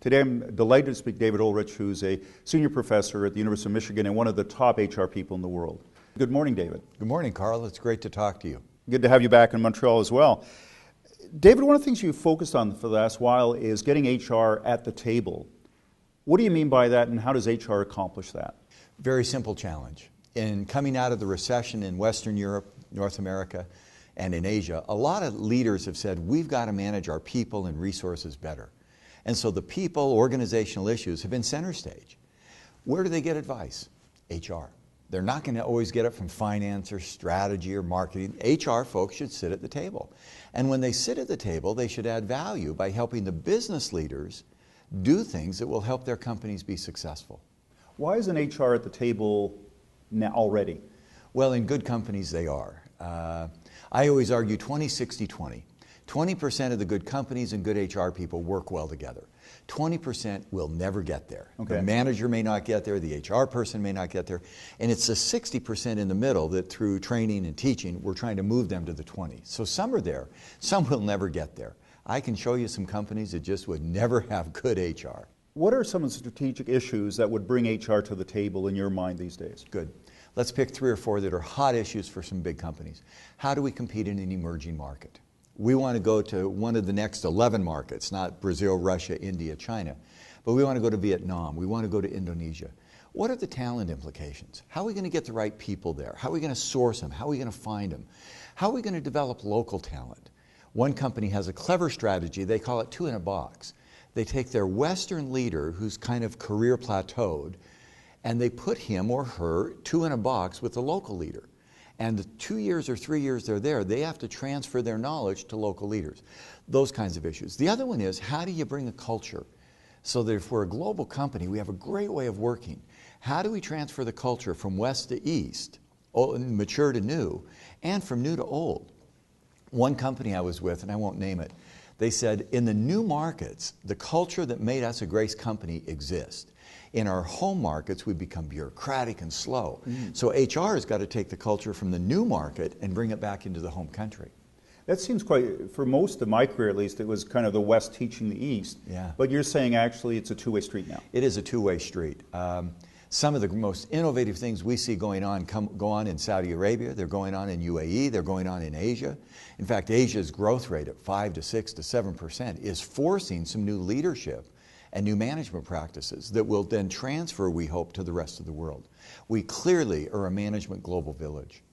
Today I'm delighted to speak to David Ulrich, who's a senior professor at the University of Michigan and one of the top HR people in the world. Good morning, David. Good morning, Karl. It's great to talk to you. Good to have you back in Montreal as well. David, one of the things you've focused on for the last while is getting HR at the table. What do you mean by that, and how does HR accomplish that? Very simple challenge. In coming out of the recession in Western Europe, North America, and in Asia, a lot of leaders have said, we've got to manage our people and resources better. And so the people, organizational issues have been center stage. Where do they get advice? HR. They're not going to always get it from finance or strategy or marketing. HR folks should sit at the table. And when they sit at the table, they should add value by helping the business leaders do things that will help their companies be successful. Why isn't HR at the table now already? Well, in good companies they are. I always argue 20-60-20. 20% of the good companies and good HR people work well together. 20% will never get there. Okay. The manager may not get there, the HR person may not get there, and it's the 60% in the middle that through training and teaching, we're trying to move them to the 20s. So some are there, some will never get there. I can show you some companies that just would never have good HR. What are some of the strategic issues that would bring HR to the table in your mind these days? Good. Let's pick 3 or 4 that are hot issues for some big companies. How do we compete in an emerging market? We want to go to one of the next 11 markets, not Brazil, Russia, India, China, but we want to go to Vietnam. We want to go to Indonesia. What are the talent implications? How are we going to get the right people there? How are we going to source them? How are we going to find them? How are we going to develop local talent? One company has a clever strategy. They call it 2 in a box. They take their Western leader who's kind of career plateaued, and they put him or her 2 in a box with the local leader. And the 2 years or 3 years they're there, they have to transfer their knowledge to local leaders. Those kinds of issues. The other one is, how do you bring a culture so that if we're a global company, we have a great way of working. How do we transfer the culture from west to east, mature to new, and from new to old? One company I was with, and I won't name it, they said, in the new markets, the culture that made us a great company exists. In our home markets, we become bureaucratic and slow. So HR has got to take the culture from the new market and bring it back into the home country. That seems quite, for most of my career at least, it was kind of the West teaching the East. Yeah. But you're saying actually it's a two-way street now. It is a two-way street. Some of the most innovative things we see going on go on in Saudi Arabia, they're going on in UAE, they're going on in Asia. In fact, Asia's growth rate at 5 to 6 to 7% is forcing some new leadership and new management practices that will then transfer, we hope, to the rest of the world. We clearly are a management global village.